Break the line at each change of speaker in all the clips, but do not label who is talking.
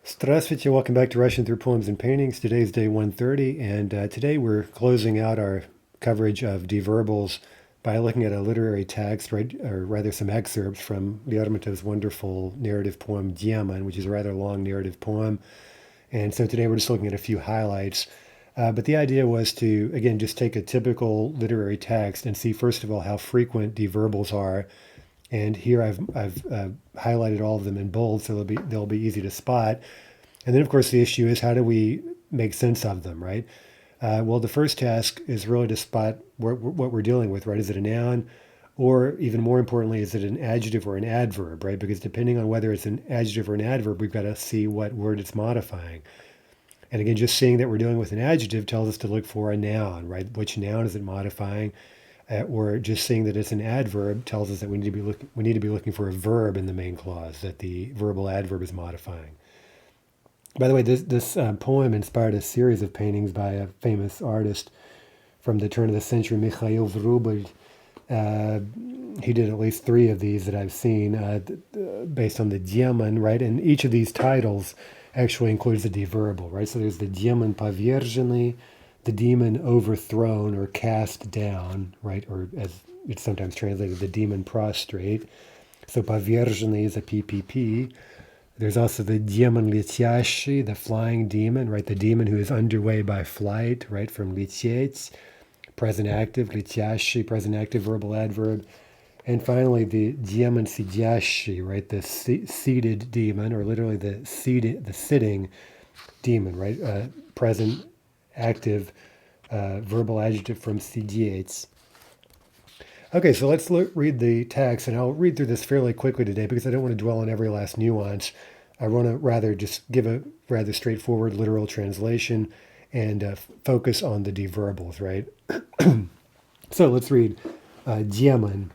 Здравствуйте, welcome back to Russian Through Poems and Paintings. Today's day 130, and today we're closing out our coverage of deverbals by looking at a literary text, right, or rather some excerpts from Lermontov's wonderful narrative poem Dieman, which is a rather long narrative poem. And so today we're just looking at a few highlights. But the idea was to, again, just take a typical literary text and see, first of all, how frequent deverbals are. And here I've highlighted all of them in bold, so they'll be easy to spot. And then, of course, the issue is how do we make sense of them, right? Well, the first task is really to spot what we're dealing with, right? Is it a noun? Or even more importantly, is it an adjective or an adverb, right? Because depending on whether it's an adjective or an adverb, we've got to see what word it's modifying. And again, just seeing that we're dealing with an adjective tells us to look for a noun, right? Which noun is it modifying? Or just seeing that it's an adverb tells us that we need to be looking for a verb in the main clause that the verbal adverb is modifying. By the way, this poem inspired a series of paintings by a famous artist from the turn of the century, Mikhail Vrubel. He did at least three of these that I've seen based on the Dieman, right? And each of these titles actually includes a deverbal, right? So there's the Dieman Поверженный, the demon overthrown or cast down, right? Or as it's sometimes translated, the demon prostrate. So Поверженный is a PPP. There's also the демон летящий, the flying demon, right? The demon who is underway by flight, right? From лететь, present active, летящий, present active verbal adverb. And finally, the демон сидящий, right? The seated demon, or literally the sitting demon, right? Present active verbal adjective from сидеть. Okay, so let's read the text, and I'll read through this fairly quickly today because I don't want to dwell on every last nuance. I want to rather just give a rather straightforward literal translation and focus on the deverbals, right? So let's read Демон.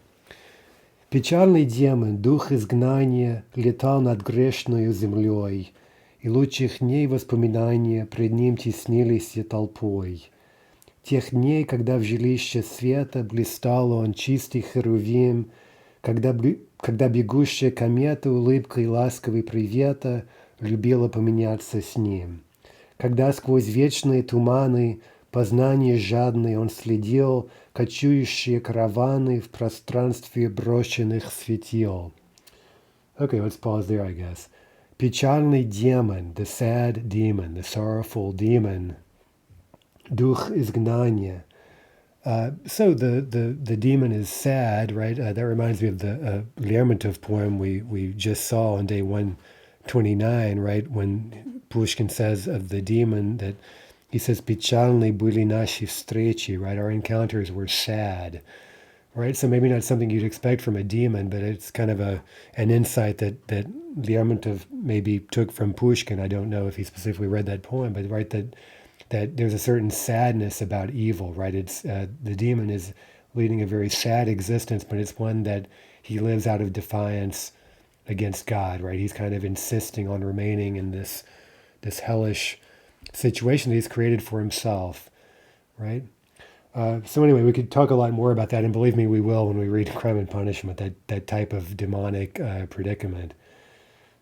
Печальный демон, дух изгнания, летал над грешною землей, и лучших дней воспоминания пред ним теснились толпой. Тех дней, когда в жилище света блистал он чистый херувим, когда бегущая комета улыбкой ласковой привета любила поменяться с ним, когда сквозь вечные туманы познания жадные он следил, кочующие караваны в пространстве брошенных светил. Okay, let's pause there, I guess. Печальный демон, the sad demon, the sorrowful demon. Duch изгнания. So the demon is sad, right? That reminds me of the Lermontov poem we just saw on day 129, right? When Pushkin says of the demon that he says, "Печальны были наши встречи," right? Our encounters were sad, right? So maybe not something you'd expect from a demon, but it's kind of an insight that Lermontov maybe took from Pushkin. I don't know if he specifically read that poem, but right, that there's a certain sadness about evil, right? It's the demon is leading a very sad existence, but it's one that he lives out of defiance against God, right? He's kind of insisting on remaining in this hellish situation that he's created for himself, right? So anyway, we could talk a lot more about that, and believe me, we will when we read Crime and Punishment, that type of demonic predicament.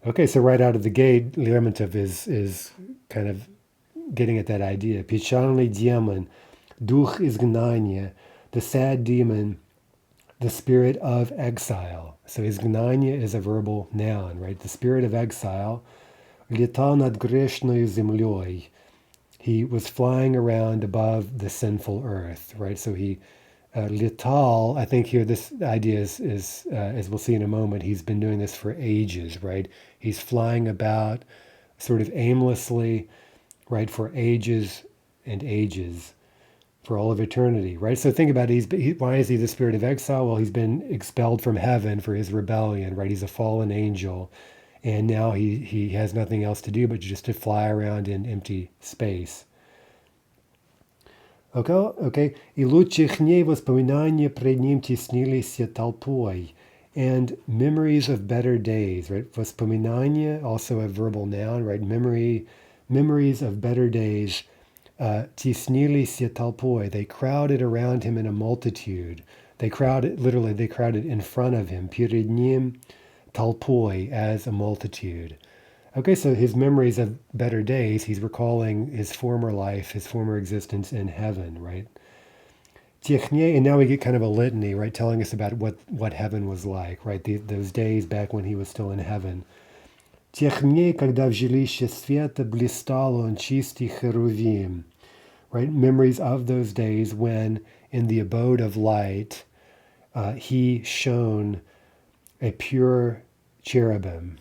Okay, so right out of the gate, Lermontov is kind of getting at that idea. Печальный демон, дух изгнания, the sad demon, the spirit of exile. So изгнание is a verbal noun, right? The spirit of exile. Летал над грешною землей. He was flying around above the sinful earth, right? So he Lital, I think here this idea is as we'll see in a moment, he's been doing this for ages, right? He's flying about sort of aimlessly, right, for ages and ages, for all of eternity, right? So think about it. Why is he the spirit of exile? Well, he's been expelled from heaven for his rebellion, right? He's a fallen angel, and now he has nothing else to do but just to fly around in empty space. Okay. И лучших дней воспоминания пред ним теснились толпой. And memories of better days, right? Воспоминания, also a verbal noun, right? Memories of better days. Теснились толпой. They crowded around him in a multitude. They crowded in front of him. Перед ним толпой, as a multitude. Okay, so his memories of better days, he's recalling his former life, his former existence in heaven, right? Tiechnie, and now we get kind of a litany, right, telling us about what heaven was like, right? Those days back when he was still in heaven. Tiechnie, когда в жилище света блистал он чистый херувим, right? Memories of those days when in the abode of light, he shone a pure cherubim,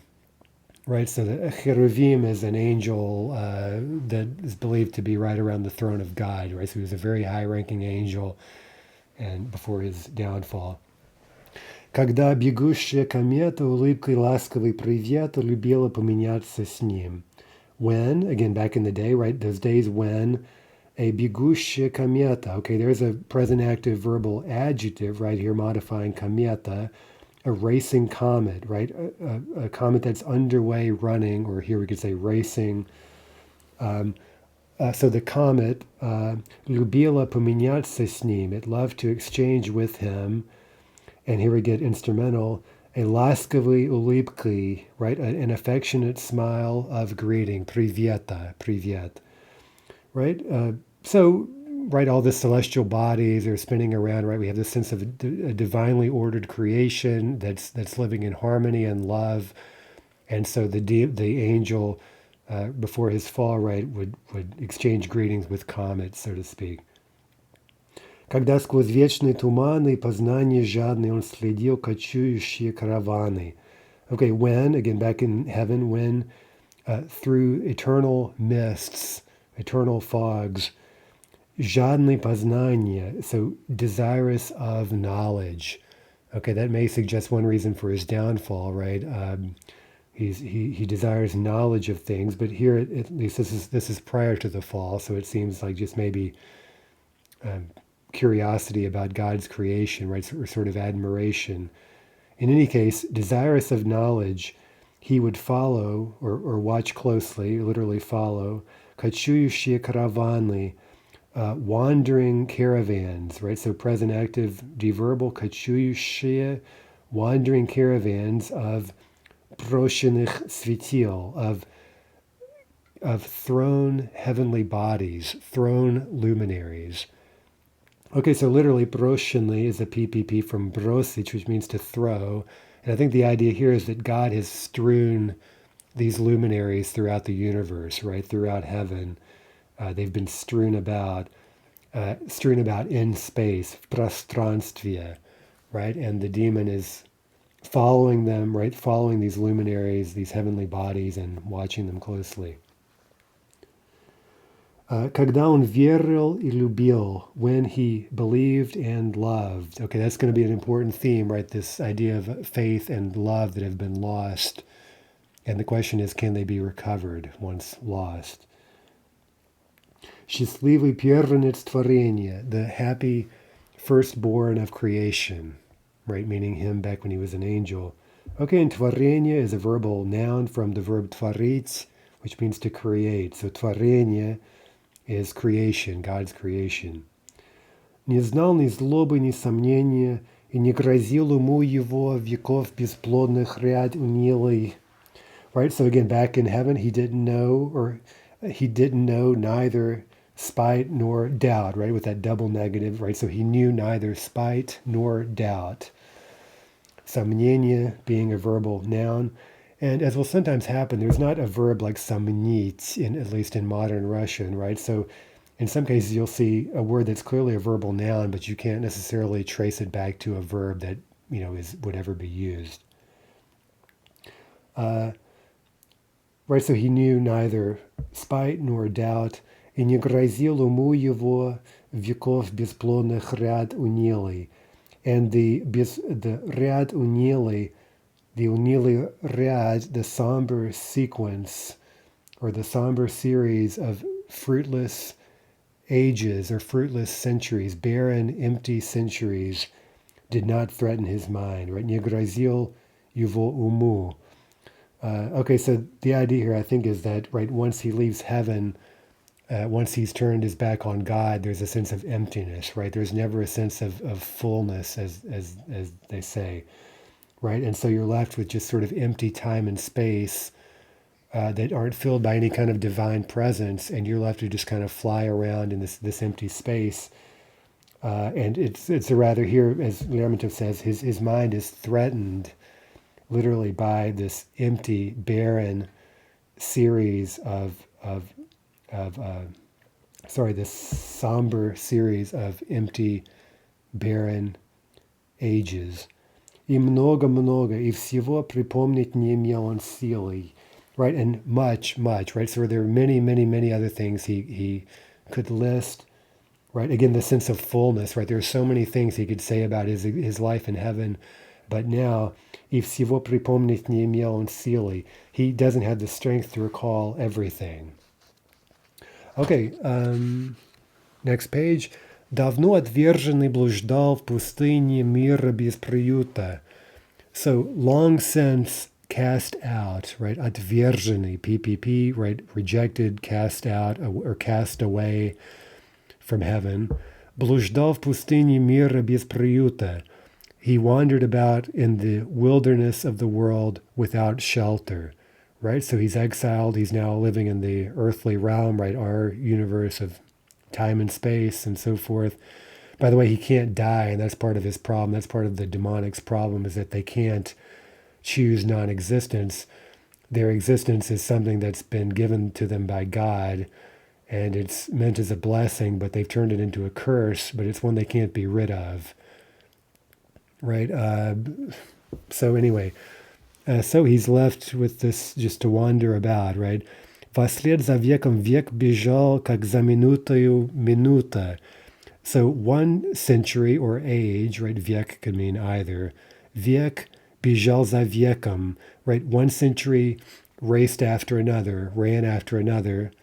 right? So the cheruvim is an angel that is believed to be right around the throne of God, right? So he was a very high-ranking angel, and before his downfall. Когда бегущая комета улыбкой ласковый привет любила поменяться с ним. When, again, back in the day, right? Those days when a бегущая комета, okay, there's a present active verbal adjective right here modifying комета, a racing comet, right? A comet that's underway running, or here we could say racing. So the comet, любила поменяться с ним, it loved to exchange with him. And here we get instrumental, a ласковой улыбкой, right? An affectionate smile of greeting, привета, привет, right? So, right, all the celestial bodies are spinning around, right? We have this sense of a divinely ordered creation that's living in harmony and love. And so the angel, before his fall, right, would exchange greetings with comets, so to speak. Когда сквозь вечные туманы познания жадные он следил кочующие караваны. Okay, when, again, back in heaven, when through eternal mists, eternal fogs, жадные познания, so desirous of knowledge. Okay, that may suggest one reason for his downfall, right? He desires knowledge of things, but here at least this is prior to the fall, so it seems like just maybe curiosity about God's creation, right, or sort of admiration. In any case, desirous of knowledge, he would follow or watch closely, literally follow, кочующие караваны, wandering caravans, right? So present active deverbal, кочующие, wandering caravans of брошенных светил, of thrown heavenly bodies, thrown luminaries. Okay, so literally, bрошенный is a PPP from brosich, which means to throw. And I think the idea here is that God has strewn these luminaries throughout the universe, right? Throughout heaven. They've been strewn about in space, в пространстве, right? And the demon is following them, right? Following these luminaries, these heavenly bodies, and watching them closely. Когда он верил и любил, when he believed and loved. Okay, that's going to be an important theme, right? This idea of faith and love that have been lost. And the question is, can they be recovered once lost? Счастливый первенец творения, the happy firstborn of creation, right? Meaning him back when he was an angel. Okay, and творение is a verbal noun from the verb творить, which means to create. So творение is creation, God's creation. Не знал ни злобы, ни сомнения, и не грозил уму его веков бесплодных ряд унилый. Right, so again, back in heaven, he didn't know neither spite nor doubt, right, with that double negative, right? So he knew neither spite nor doubt. Сомнение being a verbal noun. And as will sometimes happen, there's not a verb like сомнить, at least in modern Russian, right? So in some cases, you'll see a word that's clearly a verbal noun, but you can't necessarily trace it back to a verb that, would ever be used. Right, so he knew neither spite nor doubt. И не грозил уму его веков бесплодных ряд унилый. And the ряд унилый, the unili rad, the somber sequence, or the somber series of fruitless ages or fruitless centuries, barren, empty centuries, did not threaten his mind, right? Не грозил его уму. Okay, so the idea here, I think, is that, right, once he leaves heaven, once he's turned his back on God, there's a sense of emptiness, right? There's never a sense of fullness, as they say. Right, and so you're left with just sort of empty time and space, that aren't filled by any kind of divine presence, and you're left to just kind of fly around in this empty space. And it's a rather, here, as Lermontov says, his mind is threatened literally by this empty, barren series this somber series of empty, barren ages. И много, и всего припомнить не имел он силы. Right, and much, right? So there are many other things he could list. Right, again, the sense of fullness, right? There are so many things he could say about his life in heaven, but now, и всего припомнить не имел он силы. He doesn't have the strength to recall everything. Okay, next page. Давно отверженный блуждал в пустыне мира без приюта. So, long since cast out, right? Отверженный, PPP, right? Rejected, cast out, or cast away from heaven. Блуждал в пустыне мира без приюта. He wandered about in the wilderness of the world without shelter, right? So he's exiled. He's now living in the earthly realm, right? Our universe of time and space and so forth. By the way, he can't die, and that's part of his problem. That's part of the demonic's problem, is that they can't choose non-existence. Their existence is something that's been given to them by God, and it's meant as a blessing, but they've turned it into a curse, but it's one they can't be rid of. Right? So anyway, so he's left with this just to wander about, right? Вслед за веком век бежал, как за минутою минута. So 1 century or age, right? Vek could mean either. Vek бежал за веком, right? 1 century raced after another, ran after another.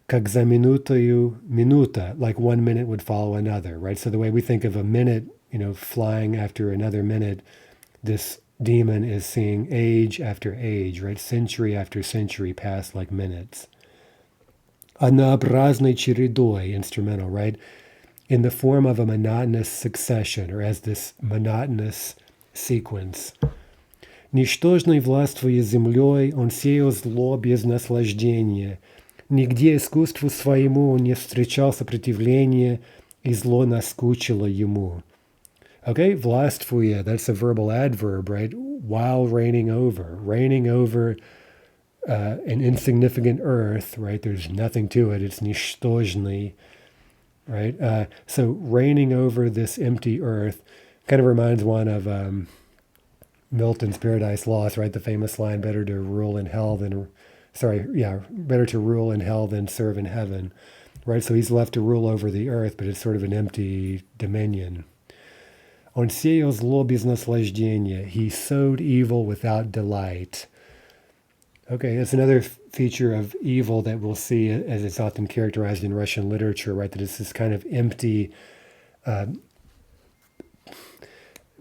Как за минутою минута, like 1 minute would follow another, right? So the way we think of a minute, flying after another minute, this demon is seeing age after age, right? Century after century pass like minutes. Однообразной чередой, instrumental, right? In the form of a monotonous succession, or as this monotonous sequence. Ничтожной властвуя землей, он сеял зло без наслаждения. Нигде искусству своему он не встречал сопротивления, и зло наскучило ему. Okay, властвуя, that's a verbal adverb, right? While reigning over an insignificant earth, right? There's nothing to it. It's ничтожный, right? So reigning over this empty earth kind of reminds one of Milton's Paradise Lost, right? The famous line, better to rule in hell than serve in heaven, right? So he's left to rule over the earth, but it's sort of an empty dominion. Он сеял зло без наслаждения. He sowed evil without delight. Okay, that's another feature of evil that we'll see as it's often characterized in Russian literature, right? That it's this kind of empty,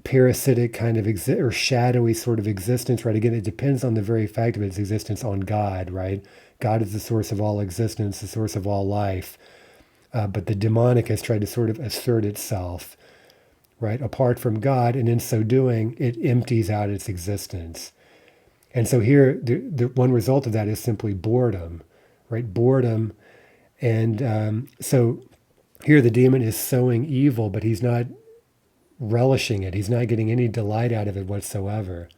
parasitic kind of or shadowy sort of existence, right? Again, it depends on the very fact of its existence on God, right? God is the source of all existence, the source of all life. But the demonic has tried to sort of assert itself, right, apart from God, and in so doing, it empties out its existence. And so here, the one result of that is simply boredom, right? Boredom. And so here the demon is sowing evil, but he's not relishing it. He's not getting any delight out of it whatsoever.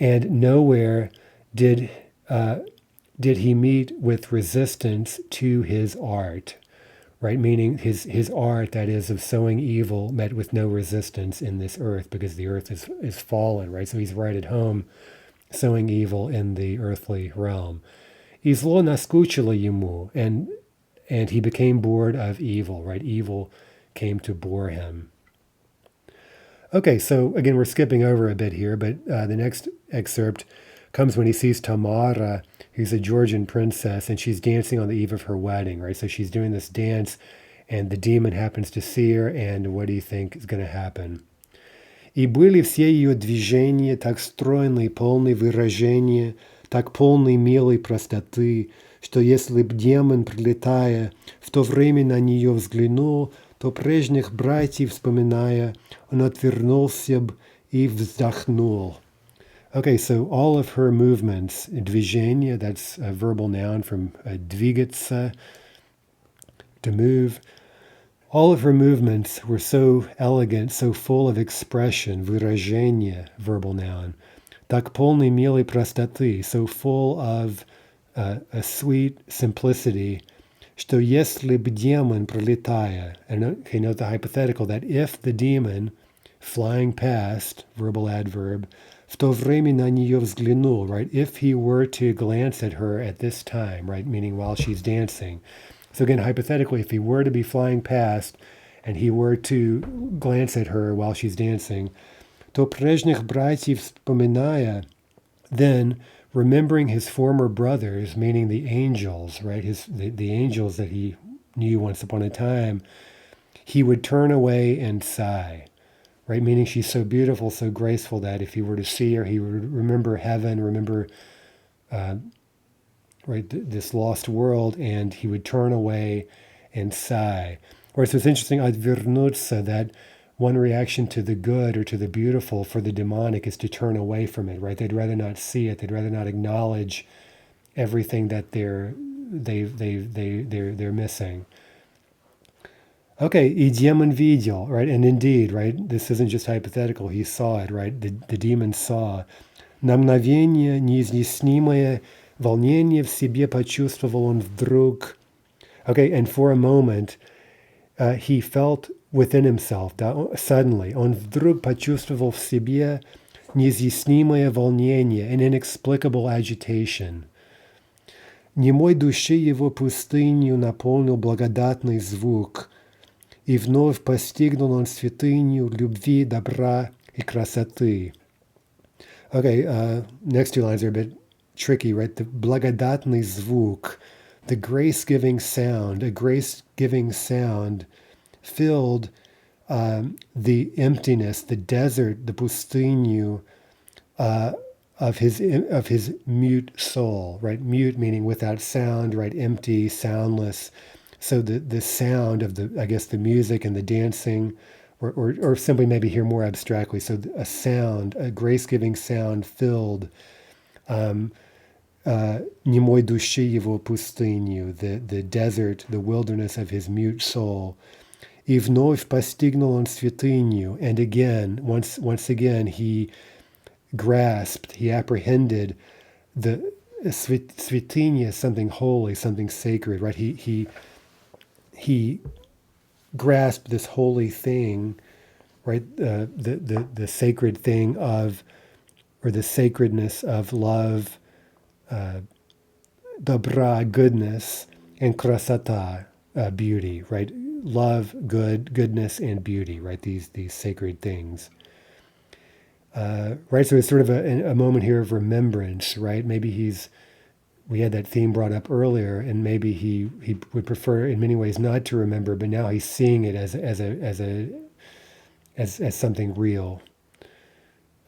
And nowhere did he meet with resistance to his art, right? Meaning his art, that is, of sowing evil, met with no resistance in this earth, because the earth is fallen, right? So he's right at home sowing evil in the earthly realm. И зло наскучило ему, and he became bored of evil, right? Evil came to bore him. Okay, so again, we're skipping over a bit here, but the next excerpt comes when he sees Tamara, who's a Georgian princess, and she's dancing on the eve of her wedding, right? So she's doing this dance, and the demon happens to see her, and what do you think is going to happen? И были все ее движения так стройны, полны выражения, так полны милой простоты, что если б демон, прилетая, в то время на нее взглянул, то прежних братьев вспоминая, он отвернулся б и вздохнул. Okay, so all of her movements, движение, that's a verbal noun from двигаться, to move. All of her movements were so elegant, so full of expression, выражение, verbal noun. Так полный милой простоты, so full of a sweet simplicity, что если бы демон, пролетая, and okay, note the hypothetical, that if the demon, flying past, verbal adverb, в то время на нее взглянул, right, if he were to glance at her at this time, right, meaning while she's dancing. So again, hypothetically, if he were to be flying past and he were to glance at her while she's dancing, то прежних братьев вспоминая, then remembering his former brothers, meaning the angels, right, the angels that he knew once upon a time, he would turn away and sigh, right, meaning she's so beautiful, so graceful that if he were to see her, he would remember heaven, remember right, this lost world, and he would turn away and sigh. Or so it's interesting, отвернуться, that one reaction to the good or to the beautiful for the demonic is to turn away from it, right? They'd rather not see it. They'd rather not acknowledge everything that they're missing. Okay, и демон видел, right? And indeed, right? This isn't just hypothetical. He saw it, right? The demon saw. На мгновение неизъяснимое волнение в себе почувствовал он вдруг. Okay, and for a moment, he felt within himself, suddenly, он вдруг почувствовал в себе неизъяснимое волнение, an inexplicable agitation. Немой души его пустынью наполнил благодатный звук, и вновь постигнул он святыню любви, добра и красоты. Okay, next two lines are a bit tricky, right? The благодатный звук, the grace-giving sound, a grace-giving sound filled the emptiness, the desert, the пустыню of his mute soul, right? Mute meaning without sound, right? Empty, soundless. So the sound of the music and the dancing, or simply maybe here more abstractly. So a sound, a grace-giving sound filled немой души его пустыню, the desert, the wilderness of his mute soul. И вновь постигнул он святыню, and again, once again, he grasped, he apprehended the святыня, something holy, something sacred, right? He grasped this holy thing, right? The sacred thing of, or the sacredness of love, добра, goodness, and красота, beauty, right? Love, goodness, and beauty, right? These sacred things. Right, so it's sort of a moment here of remembrance, right? Maybe we had that theme brought up earlier, and maybe he would prefer in many ways not to remember, but now he's seeing it as something real,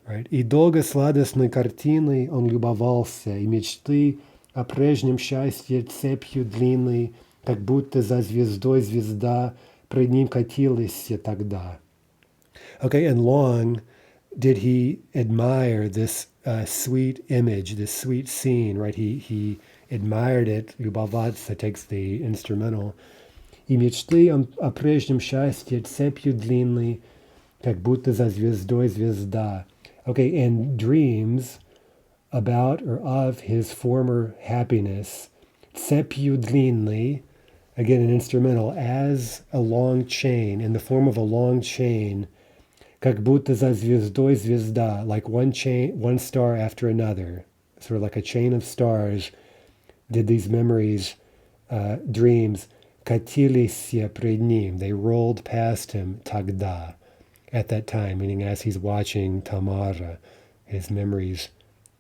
right? И долго сладостной картиной он любовался, и мечты о прежнем счастье цепью длинной, как будто за звездой звезда пред ним катилась тогда. Okay, and long did he admire this sweet image, this sweet scene, right? He admired it. Любоваться takes the instrumental. И мечты о прежнем счастье цепью длинной, как будто за звездой звезда. Okay, and dreams about or of his former happiness, цепью длинной, again an instrumental, as a long chain, in the form of a long chain, как будто за звездой звезда, like one star after another, sort of like a chain of stars, did these memories, dreams, катились пред ним, they rolled past him, тогда, at that time, meaning as he's watching Tamara, his memories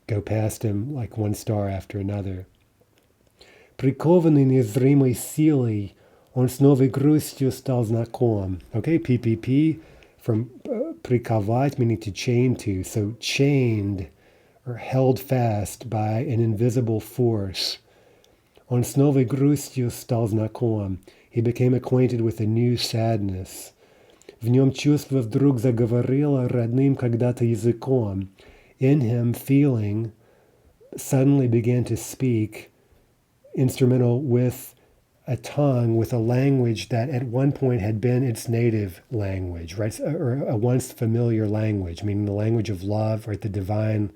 go past him like one star after another. Прикованный незримой силой, он с новой грустью стал знаком. Okay, PPP, from приковать, meaning to chain to, so chained or held fast by an invisible force. Он с новой грустью стал знаком. He became acquainted with a new sadness. В нем чувство вдруг заговорило родным когда-то языком, in him, feeling, suddenly began to speak instrumental with a tongue, with a language that at one point had been its native language, right? Or a once familiar language, meaning the language of love, right? The divine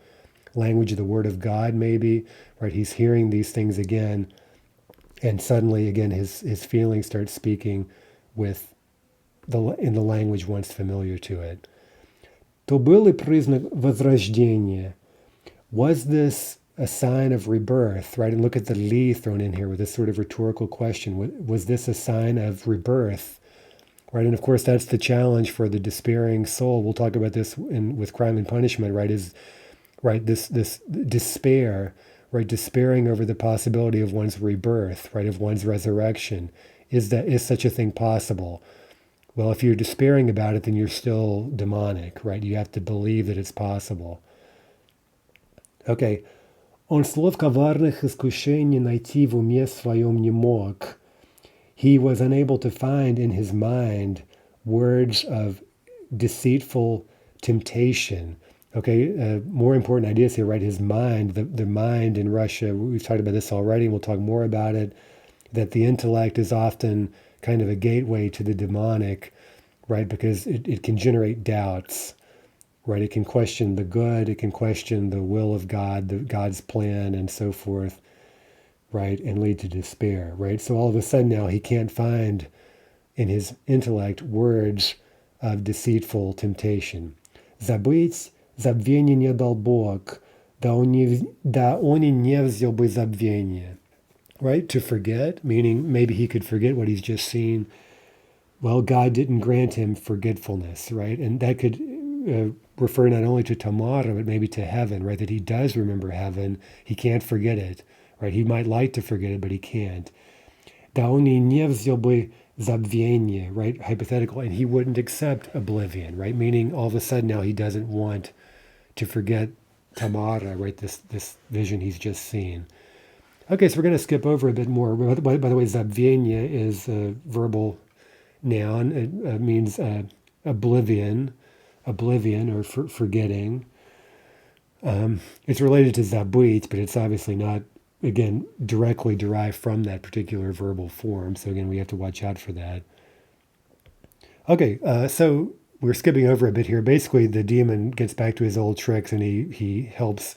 language of the Word of God, maybe, right? He's hearing these things again, and suddenly, again, his feelings start speaking with in the language once familiar to it. То был ли признак возрождения? Was this a sign of rebirth, right? And look at the li thrown in here with this sort of rhetorical question. Was this a sign of rebirth, right? And of course, that's the challenge for the despairing soul. We'll talk about this with Crime and Punishment, right? Is right this despair, right? Despairing over the possibility of one's rebirth, right? Of one's resurrection. Is such a thing possible? Well, if you're despairing about it, then you're still demonic, right? You have to believe that it's possible. Okay. Он слов коварных искушений найти в уме своем не мог. He was unable to find in his mind words of deceitful temptation. Okay, more important ideas here, right? His mind, the mind in Russia, we've talked about this already, and we'll talk more about it, that the intellect is often kind of a gateway to the demonic, right? Because it can generate doubts, right? It can question the good, it can question the will of God, God's plan, and so forth, right? And lead to despair, right? So all of a sudden now he can't find in his intellect words of deceitful temptation. Забыть забвение не дал Бог, да он и не взял бы забвение. Right? To forget, meaning maybe he could forget what he's just seen. Well, God didn't grant him forgetfulness, right? And that could refer not only to Tamara, but maybe to heaven, right? That he does remember heaven. He can't forget it, right? He might like to forget it, but he can't. Да он и не взял бы забвение, right? Hypothetical. And he wouldn't accept oblivion, right? Meaning all of a sudden now he doesn't want to forget Tamara, right? This vision he's just seen. Okay, so we're going to skip over a bit more. By the way, zabvenia is a verbal noun. It means oblivion or forgetting. It's related to zabuit, but it's obviously not, again, directly derived from that particular verbal form. So again, we have to watch out for that. Okay, so we're skipping over a bit here. Basically, the demon gets back to his old tricks, and he helps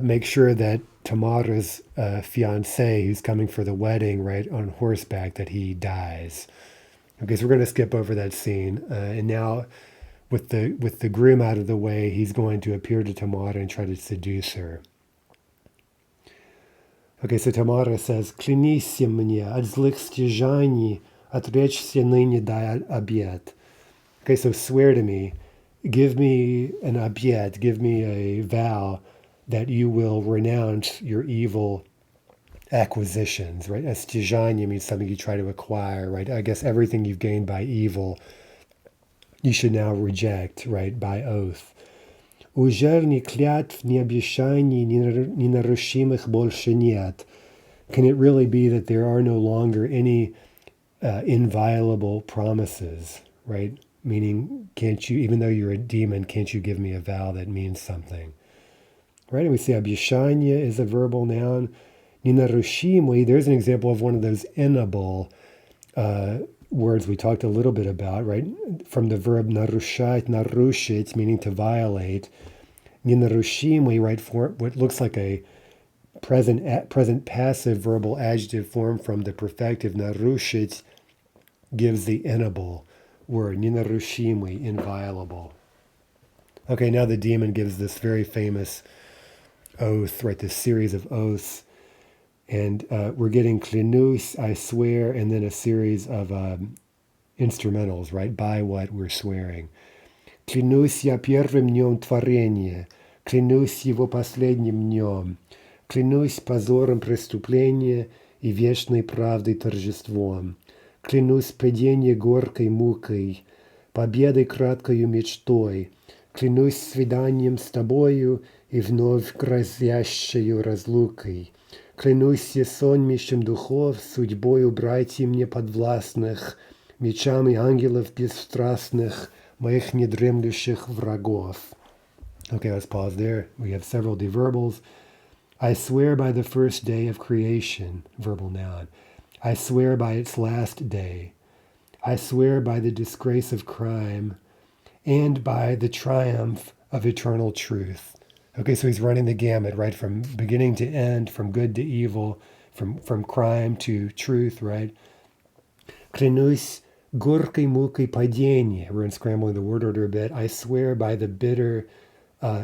make sure that Tamara's fiancé, who's coming for the wedding, right, on horseback, that he dies. Okay, so we're going to skip over that scene, and now with the groom out of the way, he's going to appear to Tamara and try to seduce her. Okay, so Tamara says, «Клянись мне от злых стяжаний, отречься ныне дай обет». Okay, so swear to me, give me an обет, give me a vow that you will renounce your evil acquisitions, right? Stяжание means something you try to acquire, right? I guess everything you've gained by evil, you should now reject, right, by oath. Уже ни клятв, ни обещаний, ни нарушимых больше нет. Can it really be that there are no longer any inviolable promises, right? Meaning, can't you, even though you're a demon, can't you give me a vow that means something? Right, and we see обещание is a verbal noun. Ненарушимый, there's an example of one of those inable words we talked a little bit about, right? From the verb нарушать, нарушить, meaning to violate. Ненарушимый, right, for what looks like a present passive verbal adjective form from the perfective нарушить gives the inable word, ненарушимый, inviolable. Okay, now the demon gives this very famous oath, right? This series of oaths, and we're getting клянусь, I swear, and then a series of instrumentals, right? By what we're swearing. Клянусь я первым днем творения, клянусь его последним днем, клянусь позором преступления и вечной правдой торжеством, клянусь падения горькой мукой, победой краткою мечтой, клянусь свиданием с тобою и вновь грозящею разлукой. Клянусь сонмищем духов, судьбою братьев мне подвластных, мечами ангелов бесстрастных, моих недремлющих врагов. Okay, let's pause there. We have several deverbals. I swear by the first day of creation, verbal noun. I swear by its last day. I swear by the disgrace of crime and by the triumph of eternal truth. Okay, so he's running the gamut, right? From beginning to end, from good to evil, from crime to truth, right? Клянусь горькой мукой падения. We're unscrambling the word order a bit. I swear by the bitter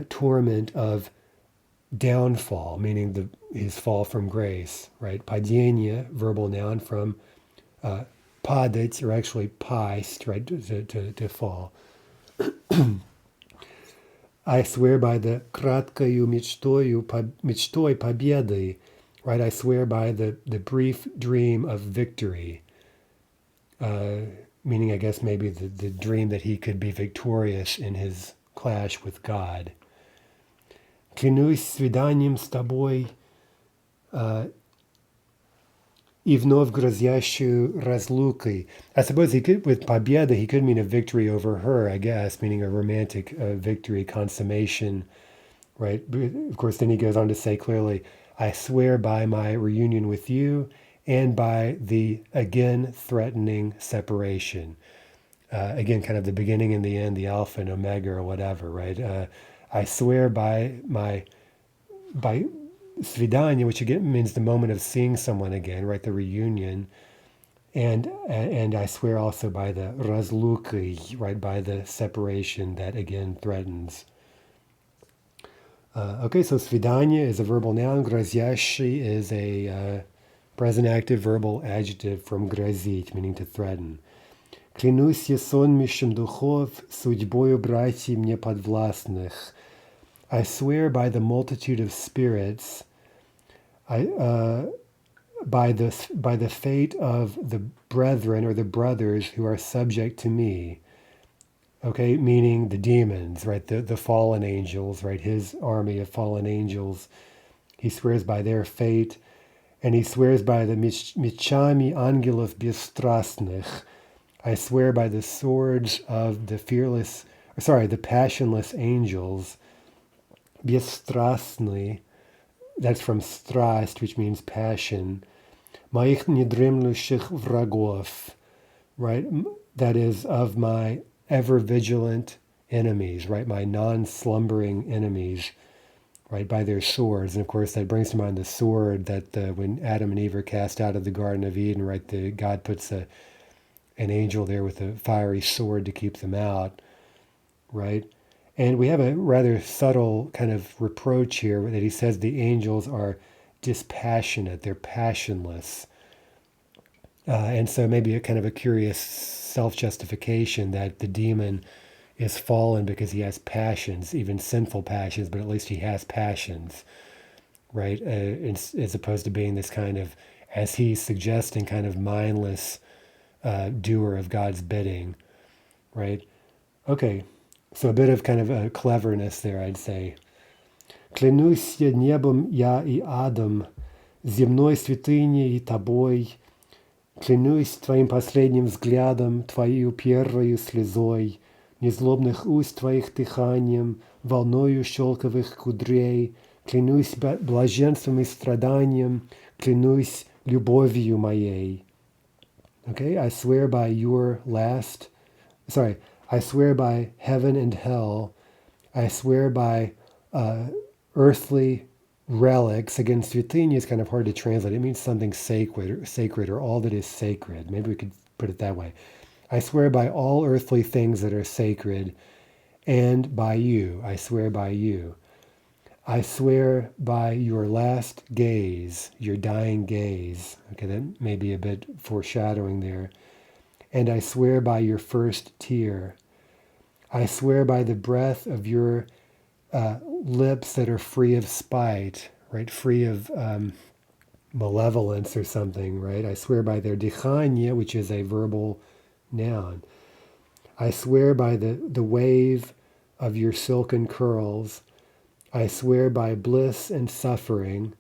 torment of downfall, meaning his fall from grace, right? Падение, verbal noun from падать, or actually paist, right? To fall. I swear by the краткою мечтой победы, right? I swear by the brief dream of victory, meaning, I guess, maybe the dream that he could be victorious in his clash with God. Клянусь свиданием с тобой и вновь грозящую разлукой. I suppose he could, with победа, he could mean a victory over her, I guess, meaning a romantic victory, consummation, right? Of course, then he goes on to say clearly, I swear by my reunion with you and by the again threatening separation. Again, kind of the beginning and the end, the alpha and omega or whatever, right? I swear by svidanya, which again means the moment of seeing someone again, right? The reunion. And I swear also by the razluki, right? By the separation that again threatens. Okay, so svidanya is a verbal noun. Grazyashi is a present active verbal adjective from grazit, meaning to threaten. Клянусь я сонмищем духов, судьбою братьев мне подвластных. I swear by the multitude of spirits, by the fate of the brethren or the brothers who are subject to me. Okay, meaning the demons, right? The fallen angels, right? His army of fallen angels. He swears by their fate, and he swears by the michami angelov bestrastnych. I swear by the swords of the the passionless angels. Bestrastny, that's from strast, which means passion. Моих недремлющих врагов, right? That is of my ever vigilant enemies, right? My non-slumbering enemies, right? By their swords. And of course, that brings to mind the sword that when Adam and Eve are cast out of the Garden of Eden, right? God puts an angel there with a fiery sword to keep them out, right? And we have a rather subtle kind of reproach here that he says the angels are dispassionate, they're passionless. And so maybe a kind of a curious self-justification that the demon is fallen because he has passions, even sinful passions, but at least he has passions, right? As opposed to being this kind of, as he's suggesting, kind of mindless doer of God's bidding, right? Okay, so a bit of kind of a cleverness there, I'd say. Клянусь небом я и адом, земной святыней и тобой. Клянусь твоим последним взглядом, твою первою слезой, незлобных уст твоих дыханием, волною шелковых кудрей. Клянусь блаженством и страданием, клянусь любовью моей. Okay, I swear by I swear by heaven and hell. I swear by earthly relics. Again, svitinya is kind of hard to translate. It means something sacred or all that is sacred. Maybe we could put it that way. I swear by all earthly things that are sacred and by you. I swear by you. I swear by your last gaze, your dying gaze. Okay, that may be a bit foreshadowing there. And I swear by your first tear. I swear by the breath of your lips that are free of spite, right? Free of malevolence or something, right? I swear by their dichanya, which is a verbal noun. I swear by the wave of your silken curls. I swear by bliss and suffering,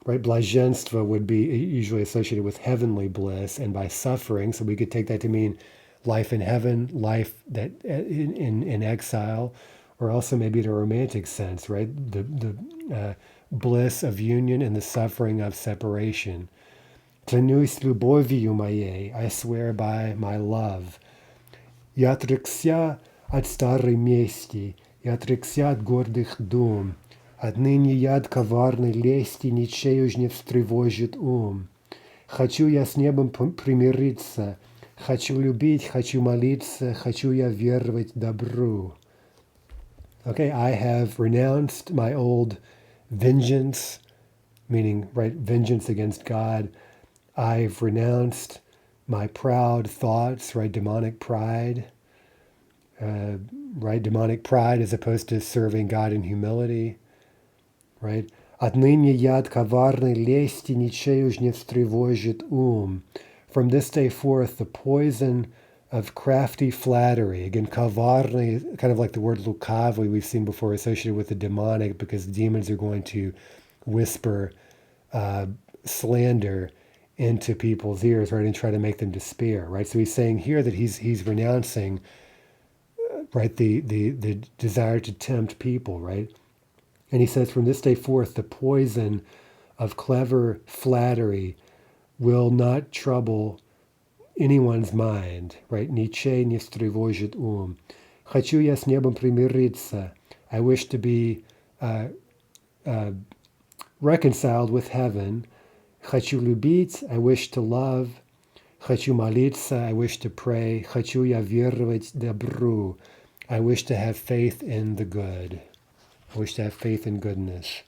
right? Blaženstva would be usually associated with heavenly bliss, and by suffering, so we could take that to mean life in heaven, life that in exile, or also maybe in a romantic sense, right? The bliss of union and the suffering of separation. Клянусь любовью моей, I swear by my love. Я отрекся от старой мести, я отрекся от гордых дум. Отныне яд коварной лести ничей уж не встревожит ум. Хочу я с небом примириться, хочу любить, хочу молиться, хочу я веровать добру. Okay, I have renounced my old vengeance, meaning, right, vengeance against God. I've renounced my proud thoughts, right, demonic pride, right, demonic pride as opposed to serving God in humility, right? Отныне яд коварной лести ничей уж не встревожит ум. From this day forth, the poison of crafty flattery, again, коварный, kind of like the word lukavly we've seen before associated with the demonic, because demons are going to whisper slander into people's ears, right, and try to make them despair, right? So he's saying here that he's renouncing, right, the desire to tempt people, right? And he says, from this day forth, the poison of clever flattery will not trouble anyone's mind, right? Ничей не встревожит ум. Хочу я с небом примириться. I wish to be reconciled with heaven. Хочу любить. I wish to love. Хочу молиться. I wish to pray. Хочу я веровать добру. I wish to have faith in the good. I wish to have faith in goodness.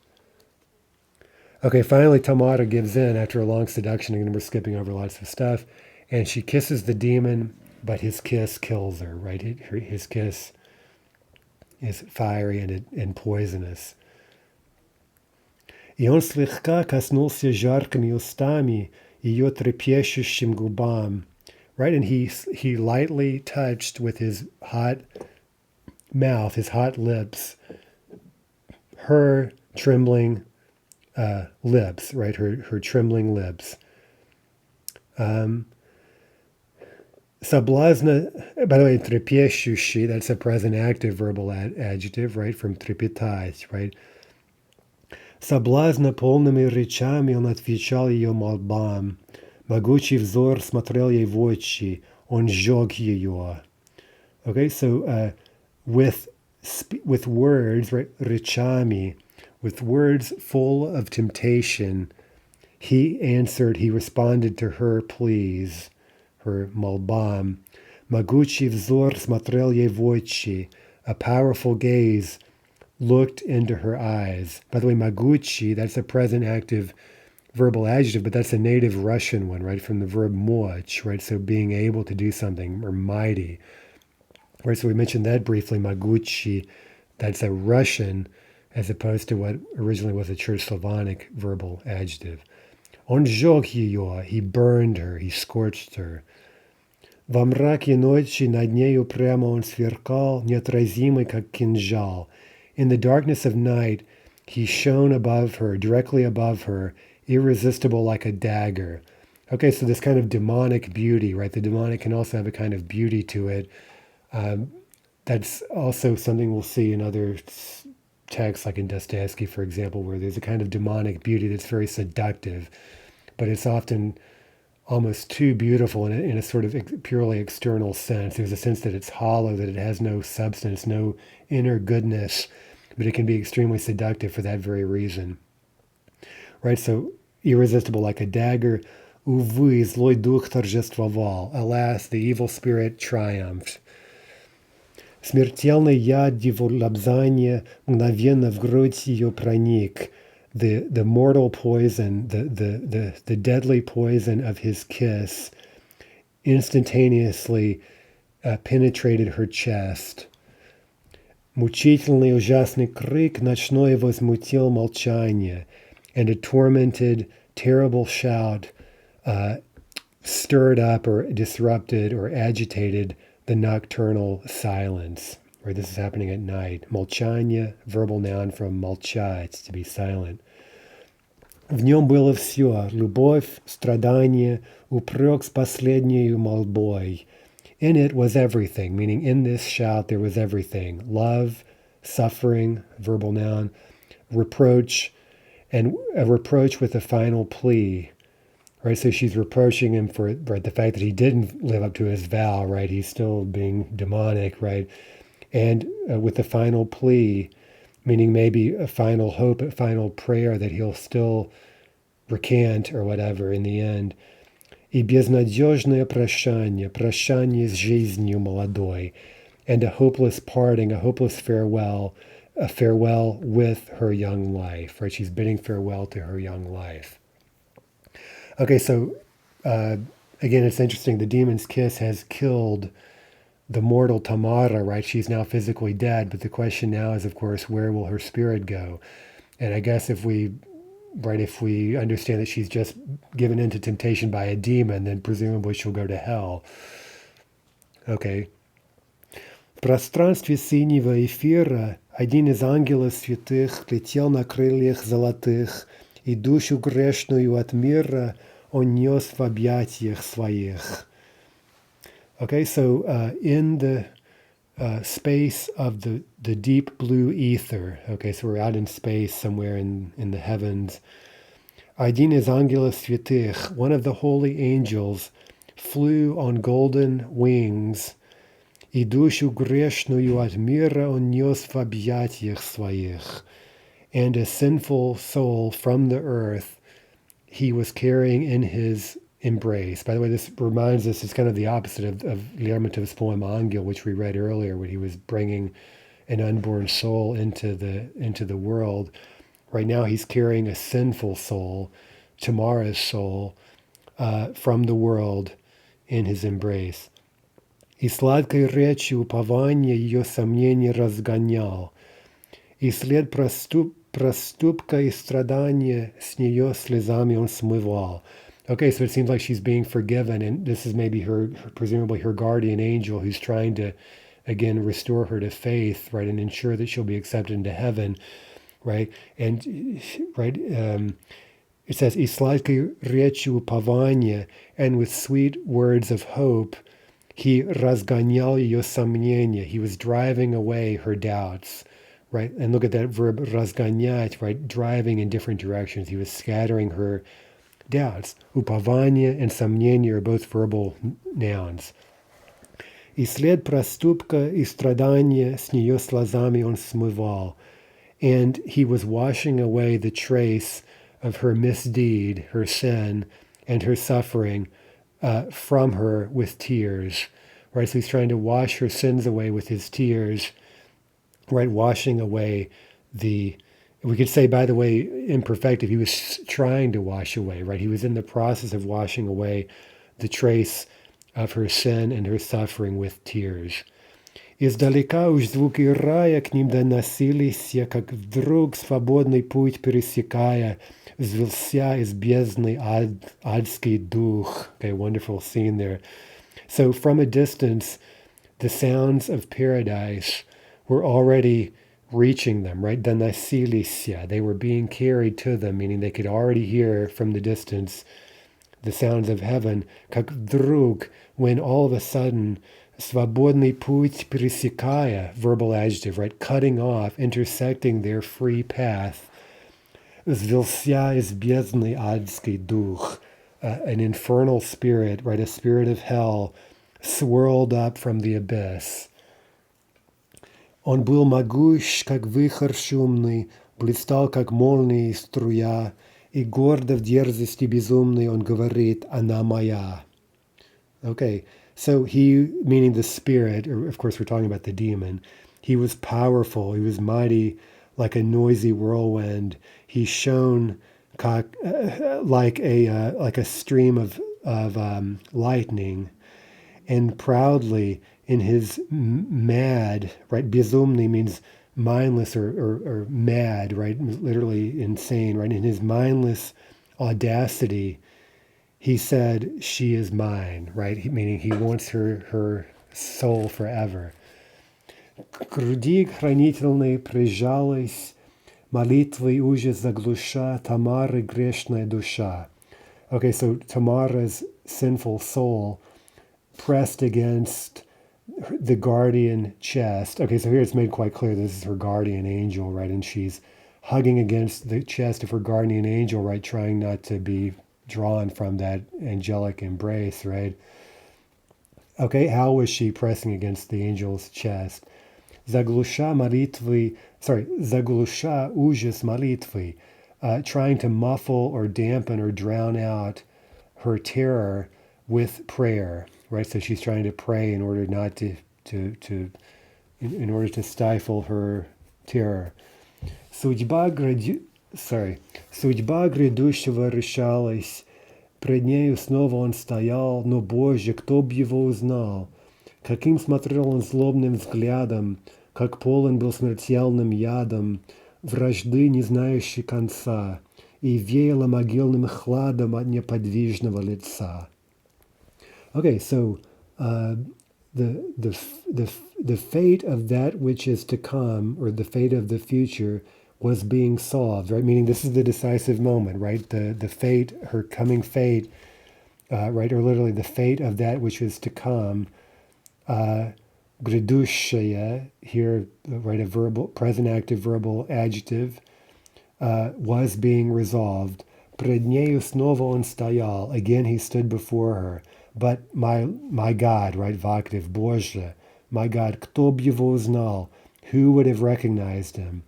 Okay, finally Tamara gives in after a long seduction. Again, we're skipping over lots of stuff. And she kisses the demon, but his kiss kills her, right? His kiss is fiery and poisonous. И он слегка коснулся жаркими устами ее трепещущим губам. Right? And he lightly touched with his hot mouth, his hot lips, her trembling lips, right? Her trembling lips. Соблазна, by the way, трепещущий, that's a present active verbal adjective, right? From трепетать, right? Соблазна полными речами он отвечал ее мольбам. Могучий взор смотрел ей в очи, он сжег ее. Okay, so with words, right, речами, with words full of temptation, he answered, he responded to her pleas, her молбам. Могучий взор смотрел ей в очи, a powerful gaze looked into her eyes. By the way, могучий, that's a present active verbal adjective, but that's a native Russian one, right, from the verb moch, right, so being able to do something, or mighty. Right, so we mentioned that briefly, могучий, that's a Russian, as opposed to what originally was a Church Slavonic verbal adjective. Он сжег ее, he burned her, he scorched her. Во мраке ночи над нею прямо он сверкал, неотразимый, как кинжал. In the darkness of night, he shone above her, directly above her, irresistible like a dagger. Okay, so this kind of demonic beauty, right? The demonic can also have a kind of beauty to it. That's also something we'll see in other texts, like in Dostoevsky, for example, where there's a kind of demonic beauty that's very seductive, but it's often almost too beautiful in a sort of purely external sense. There's a sense that it's hollow, that it has no substance, no inner goodness, but it can be extremely seductive for that very reason. Right, so irresistible like a dagger. Увы, злой дух торжествовал. Alas, the evil spirit triumphed. Смертельный яд его лобзания мгновенно в грудь ее проник. The mortal poison, the deadly poison of his kiss instantaneously penetrated her chest. Мучительный ужасный крик ночной возмутил молчание, and a tormented, terrible shout stirred up or disrupted or agitated the nocturnal silence. Or this is happening at night. Молчание, verbal noun from молчать, to be silent. В нем было все: любовь, страдание, упрек с последнею мольбой. In it was everything, meaning in this shout there was everything: love, suffering, verbal noun, reproach, and a reproach with a final plea, right? So she's reproaching him for, right, the fact that he didn't live up to his vow, right? He's still being demonic, right? And with a final plea, meaning maybe a final hope, a final prayer that he'll still recant or whatever in the end. И безнадежное прощание, прощание с жизнью молодой, and a hopeless parting, a hopeless farewell, a farewell with her young life, right? She's bidding farewell to her young life. Okay, so again, it's interesting. The demon's kiss has killed the mortal Tamara, right? She's now physically dead, but the question now is, of course, where will her spirit go? And I guess if we understand that she's just given into temptation by a demon, then presumably she'll go to hell. Okay. В пространстве синего эфира один из ангелов святых летел на крыльях золотых, и душу грешную от мира он нес в объятиях своих. Okay, so in the space of the deep blue ether, okay, so we're out in space somewhere in the heavens. Один из ангелов святых, one of the holy angels, flew on golden wings, и душу грешную от мира он нес в объятиях своих. And a sinful soul from the earth he was carrying in his embrace. By the way, this reminds us, it's kind of the opposite of Lermontov's poem Angel, which we read earlier, where he was bringing an unborn soul into the world. Right now he's carrying a sinful soul, Tamara's soul, from the world in his embrace. И сладкой речью упования ее сомнения разгонял, и след проступка и страдания с нее слезами он смывал. Okay, so it seems like she's being forgiven, and this is maybe presumably her guardian angel who's trying to, again, restore her to faith, right, and ensure that she'll be accepted into heaven, right? And, right, it says, и сладкой речью упования, and with sweet words of hope, he разгонял ее сомнения. He was driving away her doubts, right? And look at that verb, разгонять, right? Driving in different directions. He was scattering her doubts. Упование and сомнение are both verbal nouns. И след проступка и страдания с нее слезами он смывал. And he was washing away the trace of her misdeed, her sin, and her suffering from her with tears. Right? So he's trying to wash her sins away with his tears, right? Washing away we could say, by the way, imperfective, he was trying to wash away, right? He was in the process of washing away the trace of her sin and her suffering with tears. Издалека уж звуки рая к ним доносились, как вдруг свободный путь пересекая, взвился из бездны адский дух. Okay, wonderful scene there. So from a distance, the sounds of paradise were already reaching them, right? Доносились, they were being carried to them, meaning they could already hear from the distance the sounds of heaven. Как вдруг, when all of a sudden, свободный путь пересекая, verbal adjective, right? Cutting off, intersecting their free path. Взвился из бездны адский дух, an infernal spirit, right? A spirit of hell swirled up from the abyss. Он был могущ, как вихрь шумный, блистал, как молния и струя, и гордо в дерзости безумной он говорит, она моя. Okay, so he, meaning the spirit, or of course we're talking about the demon, he was powerful, he was mighty, like a noisy whirlwind. He shone like a stream of lightning, and proudly in his mad, right? Безумный means mindless or mad, right? Literally insane, right? In his mindless audacity, he said, she is mine, right? Meaning he wants her soul forever. К груди хранительной прижалась, молитвой уже заглуша Тамары грешная душа. Okay, so Tamara's sinful soul pressed against the guardian chest. Okay, so here it's made quite clear this is her guardian angel, right? And she's hugging against the chest of her guardian angel, right? Trying not to be drawn from that angelic embrace, right? Okay, how was she pressing against the angel's chest? Zaglusha malitvy, zaglusha ужас молитвы, trying to muffle or dampen or drown out her terror with prayer, right? So she's trying to pray in order not in order to stifle her terror. Судьба судьба грядущего решалась. Пред нею снова он стоял, но, Боже, кто б его узнал? Каким смотрел он злобным взглядом, как полон был смертельным ядом, вражды, не знающей конца, и веяло могильным хладом от неподвижного лица. Okay, so the fate of that which is to come, or the fate of the future, was being solved, right? Meaning this is the decisive moment, right? The fate, her coming fate, right? Or literally the fate of that which is to come. Грядущее, here, right? A verbal, present active verbal adjective, was being resolved. Пред нею снова он стоял. Again, he stood before her. But my God, right? Vocative, Боже, my God, кто б его узнал? Who would have recognized him?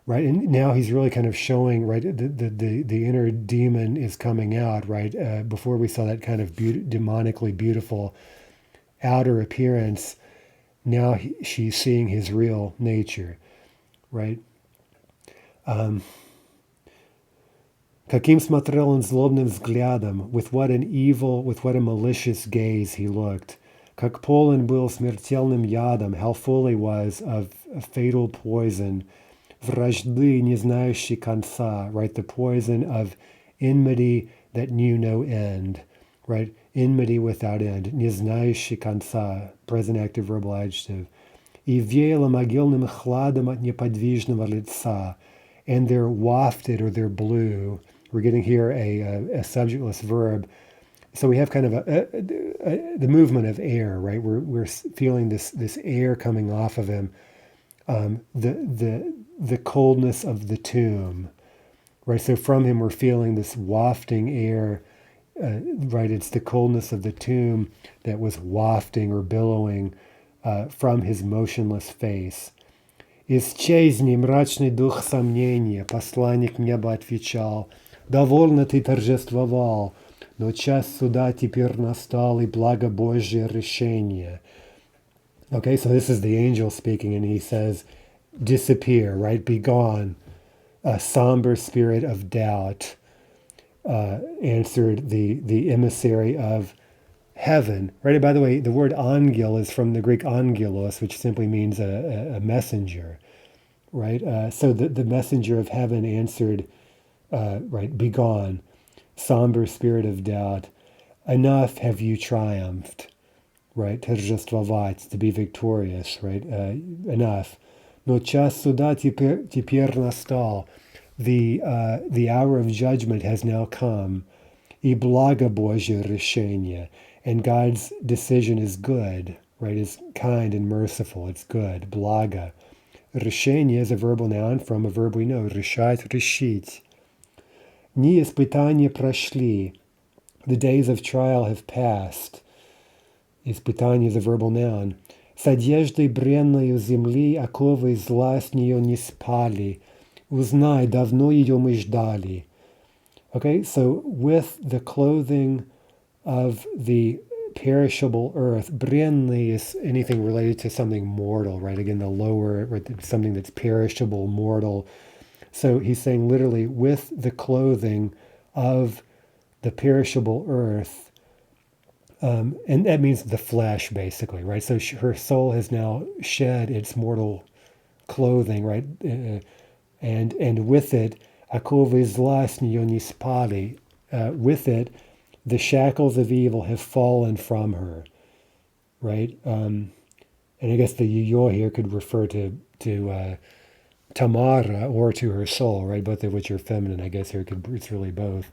Right, and now he's really kind of showing, right, the inner demon is coming out, right? Before we saw that kind of demonically beautiful outer appearance, now she's seeing his real nature, right? Каким смотрел он злобным взглядом, with what a malicious gaze he looked. Как полон был смертельным ядом, how full he was of a fatal poison. Вражды, не знающей конца, right? The poison of enmity that knew no end, right? Enmity without end. Не знающей конца, present active verbal adjective. И веяло могильным хладом от неподвижного лица. And they're wafted, or they're blue. We're getting here a subjectless verb. So we have kind of the movement of air, right? We're feeling this air coming off of him. The coldness of the tomb, right? So from him we're feeling this wafting air, right? It's the coldness of the tomb that was wafting or billowing from his motionless face. Исчезни, мрачный дух сомнения, посланник неба отвечал, довольно ты торжествовал, но час суда теперь настал, и благо Божье решение. Okay, so this is the angel speaking, and he says, disappear, right? Be gone. A somber spirit of doubt answered the emissary of heaven, right? And by the way, the word angel is from the Greek angelos, which simply means a messenger, right? So the messenger of heaven answered, right, be gone, somber spirit of doubt. Enough, have you triumphed, right? Торжествовать, to be victorious, right? Enough. Но час суда теперь настал. The hour of judgment has now come. И благо Божье решение. And God's decision is good, right? Is kind and merciful. It's good. Благо. Решение is a verbal noun from a verb we know. Решать, решить. Дни испытания прошли. The days of trial have passed. Испытание is a verbal noun. С одеждой бренною земли оковы зла с нее не спали. Узнай, давно ее мы ждали. Okay, so with the clothing of the perishable earth, бренный is anything related to something mortal, right? Again, the lower, right, something that's perishable, mortal. So he's saying literally, with the clothing of the perishable earth, and that means the flesh, basically, right? So her soul has now shed its mortal clothing, right? And with it, оковы зла с нее не спали. With it, the shackles of evil have fallen from her, right? And I guess the yo here could refer to Tamara or to her soul, right? Both of which are feminine. I guess here it's really both.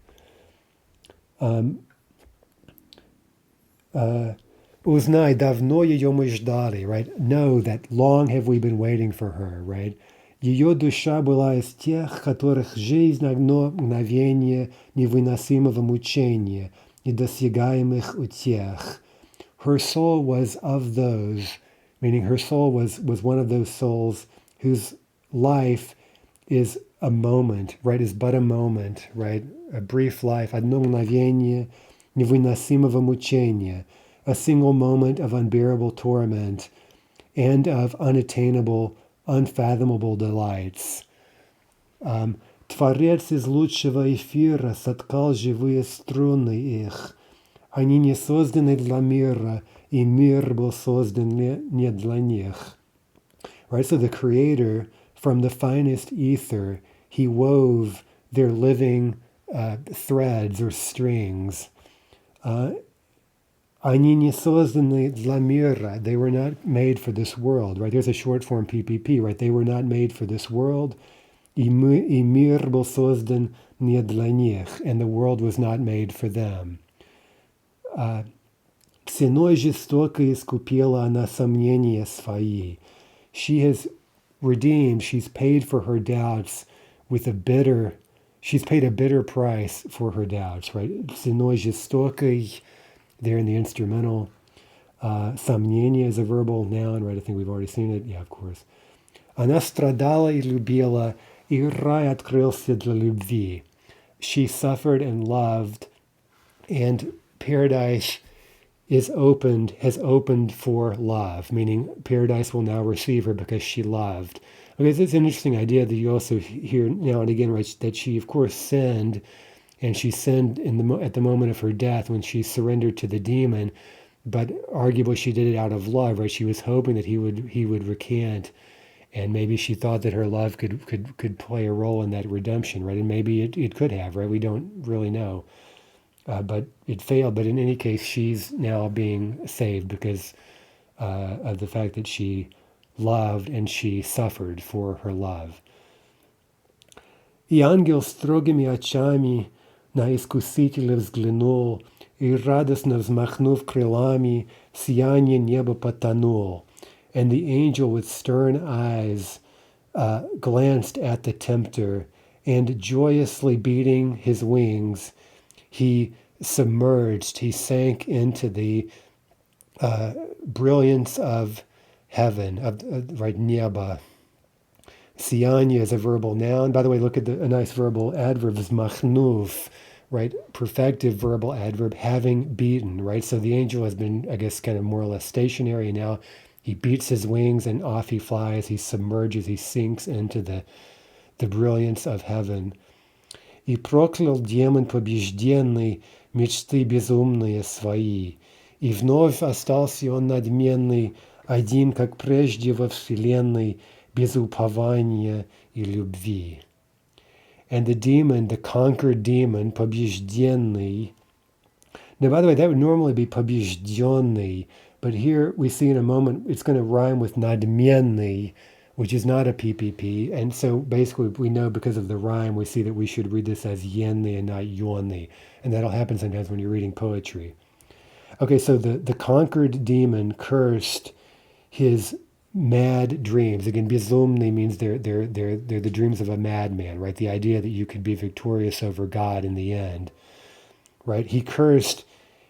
Uznai davno ее мы ждали, right? Know that long have we been waiting for her, right? Ее душа была из тех, которых жизнь одно мгновение невыносимого мучения, недосягаемых утех. Her soul was of those, meaning her soul was one of those souls whose life is a moment, right? Is but a moment, right? A brief life, одно мгновение невыносимого мучения, a single moment of unbearable torment and of unattainable, unfathomable delights. Творец из лучшего эфира соткал живые струны их. Они не созданы для мира, и мир был создан не для них. Right, so the Creator, from the finest ether, he wove their living threads or strings. Они не созданы для мира. They were not made for this world, right? There's a short form PPP, right? They were not made for this world. И мир был создан не для них, and the world was not made for them. Ценой жестокой искупила она сомнения свои. She has redeemed, she's paid for her doubts with she's paid a bitter price for her doubts, right? Ценой жестокой, there in the instrumental. Сомнение is a verbal noun, right? I think we've already seen it. Yeah, of course. Она страдала и любила, и рай открылся для любви. She suffered and loved, and paradise has opened for love, meaning paradise will now receive her because she loved. Okay, so it's an interesting idea that you also hear now and again, right, that she, of course, sinned, and she sinned at the moment of her death when she surrendered to the demon, but arguably she did it out of love, right? She was hoping that he would recant, and maybe she thought that her love could play a role in that redemption, right? And maybe it could have, right? We don't really know. But it failed. But in any case, she's now being saved because of the fact that she loved and she suffered for her love. И ангел строгими очами на искусителя взглянул, и радостно взмахнув крылами, в сияние неба потонул. And the angel with stern eyes glanced at the tempter, and joyously beating his wings, he submerged, he sank into the brilliance of heaven, right, nieba. Siyanya is a verbal noun. By the way, look at a nice verbal adverb, zmachnuf, right? Perfective verbal adverb, having beaten, right? So the angel has been, I guess, kind of more or less stationary, and now he beats his wings and off he flies, he submerges, he sinks into the brilliance of heaven. И проклял демон побежденный мечты безумные свои. И вновь остался он надменный, один, как прежде во вселенной, без упования и любви. And the demon, the conquered demon, побежденный. Now, by the way, that would normally be побежденный, but here we see in a moment it's going to rhyme with надменный, which is not a PPP. And so basically we know because of the rhyme, we see that we should read this as yenny and not yonni. And that'll happen sometimes when you're reading poetry. Okay, so the conquered demon cursed his mad dreams. Again, bezumni means they're the dreams of a madman, right? The idea that you could be victorious over God in the end, right? He cursed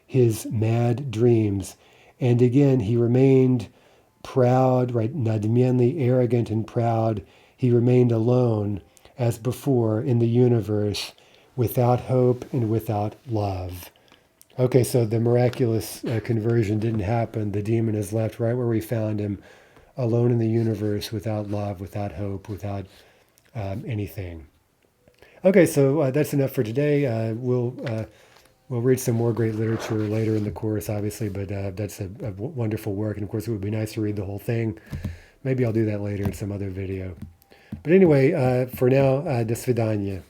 his mad dreams. And again, he remained proud, right? Nadmenli, arrogant and proud. He remained alone as before in the universe without hope and without love. Okay, so the miraculous conversion didn't happen. The demon is left right where we found him, alone in the universe, without love, without hope, without anything. Okay, so that's enough for today. We'll read some more great literature later in the course, obviously, but that's a wonderful work. And of course, it would be nice to read the whole thing. Maybe I'll do that later in some other video. But anyway, for now, до свидания.